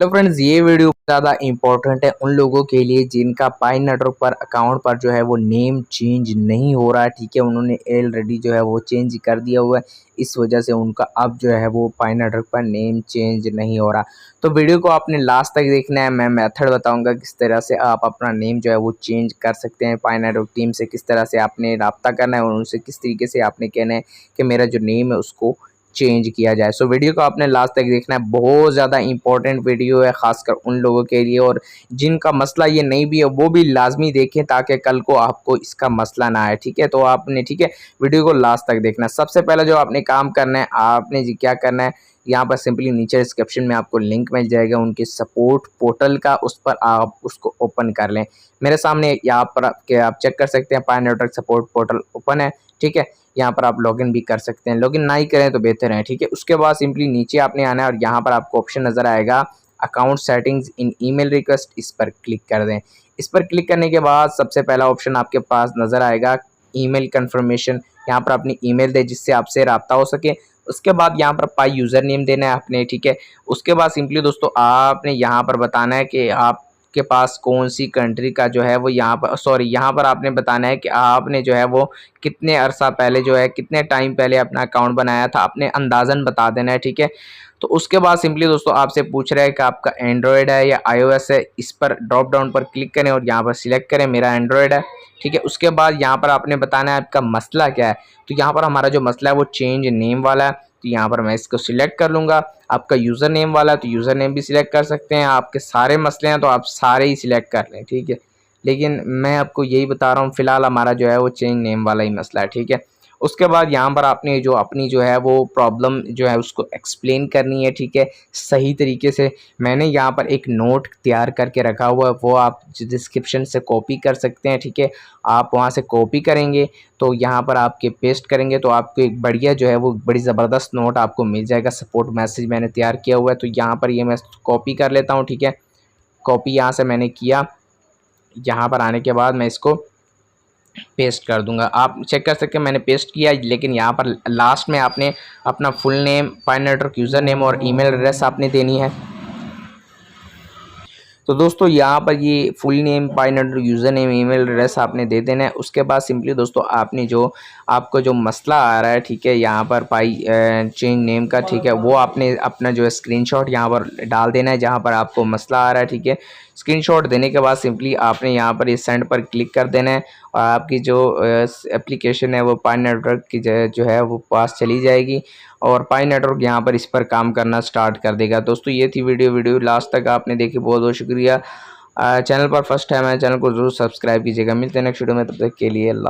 तो फ्रेंड्स ये वीडियो ज़्यादा इंपॉर्टेंट है उन लोगों के लिए जिनका पाई नेटवर्क पर अकाउंट पर जो है वो नेम चेंज नहीं हो रहा है। ठीक है, उन्होंने ऑलरेडी जो है वो चेंज कर दिया हुआ है, इस वजह से उनका अब जो है वो पाई नेटवर्क पर नेम चेंज नहीं हो रहा। तो वीडियो को आपने लास्ट तक देखना है। मैं मेथड बताऊंगा किस तरह से आप अपना नेम जो है वो चेंज कर सकते हैं। पाई नेटवर्क टीम से किस तरह से आपने रब्ता करना है और उनसे किस तरीके से आपने कहना है कि मेरा जो नेम है उसको चेंज किया जाए। सो वीडियो को आपने लास्ट तक देखना है, बहुत ज़्यादा इंपॉर्टेंट वीडियो है खासकर उन लोगों के लिए, और जिनका मसला ये नहीं भी है वो भी लाजमी देखें ताकि कल को आपको इसका मसला ना आए। ठीक है, तो आपने ठीक है वीडियो को लास्ट तक देखना है। सबसे पहले जो आपने काम करना है, आपने जी क्या करना है, यहाँ पर सिंपली नीचे डिस्क्रिप्शन में आपको लिंक मिल जाएगा उनके सपोर्ट पोर्टल का, उस पर आप उसको ओपन कर लें। मेरे सामने यहाँ पर आप चेक कर सकते हैं पाई नेटवर्क सपोर्ट पोर्टल ओपन है। ठीक है, यहाँ पर आप लॉगिन भी कर सकते हैं, लॉगिन ना ही करें तो बेहतर है। ठीक है, उसके बाद सिंपली नीचे आपने आना है और यहाँ पर आपको ऑप्शन नज़र आएगा account settings in email request, इस पर क्लिक कर दें। इस पर क्लिक करने के बाद सबसे पहला ऑप्शन आपके पास नज़र आएगा ईमेल कन्फर्मेशन। यहाँ पर अपनी ईमेल दें जिससे आपसे रब्ता हो सके। उसके बाद यहाँ पर पाई यूज़र नेम देना है आपने। ठीक है, उसके बाद सिंपली दोस्तों आपने यहाँ पर बताना है कि आप के पास कौन सी कंट्री का जो है वो यहाँ पर आपने बताना है कि आपने जो है वो कितने अरसा पहले जो है कितने टाइम पहले अपना अकाउंट बनाया था, आपने अंदाज़न बता देना है। ठीक है, तो उसके बाद सिंपली दोस्तों आपसे पूछ रहा है कि आपका एंड्रॉयड है या iOS है। इस पर ड्रॉप डाउन पर क्लिक करें और यहाँ पर सिलेक्ट करें मेरा एंड्रॉयड है। ठीक है, उसके बाद यहाँ पर आपने बताना है आपका मसला क्या है। तो यहाँ पर हमारा जो मसला है वो चेंज नेम वाला है, तो यहाँ पर मैं इसको सिलेक्ट कर लूँगा। आपका यूज़र नेम वाला है तो यूज़र नेम भी सिलेक्ट कर सकते हैं। आपके सारे मसले हैं तो आप सारे ही सिलेक्ट कर लें। ठीक है, लेकिन मैं आपको यही बता रहा हूँ फ़िलहाल हमारा जो है वो चेंज नेम वाला ही मसला है। ठीक है, उसके बाद यहाँ पर आपने जो अपनी जो है वो प्रॉब्लम जो है उसको एक्सप्लेन करनी है। ठीक है, सही तरीके से। मैंने यहाँ पर एक नोट तैयार करके रखा हुआ है, वो आप डिस्क्रिप्शन से कॉपी कर सकते हैं। ठीक है, आप वहाँ से कॉपी करेंगे तो यहाँ पर आपके पेस्ट करेंगे तो आपको एक बढ़िया जो है वो बड़ी ज़बरदस्त नोट आपको मिल जाएगा। सपोर्ट मैसेज मैंने तैयार किया हुआ है, तो यहाँ पर ये मैं कॉपी कर लेता हूँ। ठीक है, कॉपी यहाँ से मैंने किया, यहाँ पर आने के बाद मैं इसको पेस्ट कर दूंगा। आप चेक कर सकते हैं मैंने पेस्ट किया, लेकिन यहाँ पर लास्ट में आपने अपना full name, Pi Network user name और ईमेल एड्रेस आपने देनी है। तो दोस्तों यहाँ पर ये full name, Pi Network user name, email address आपने दे देना है। उसके बाद सिंपली दोस्तों आपने जो आपको जो मसला आ रहा है, ठीक है, यहाँ पर पाई चेंज नेम का, ठीक है, वो आपने अपना जो है स्क्रीनशॉट यहाँ पर डाल देना है जहाँ पर आपको मसला आ रहा है। ठीक है, स्क्रीनशॉट देने के बाद सिंपली आपने यहाँ पर इस सेंड पर क्लिक कर देना है और आपकी जो एप्लीकेशन है वो पाई नेटवर्क की जो है वो पास चली जाएगी और पाई नेटवर्क यहाँ पर इस पर काम करना स्टार्ट कर देगा। दोस्तों ये थी वीडियो लास्ट तक आपने देखी, बहुत बहुत शुक्रिया। चैनल पर फर्स्ट टाइम है, चैनल को जरूर सब्सक्राइब कीजिएगा। मिलते हैं नेक्स्ट वीडियो में, तब तक के लिए अल्लाह।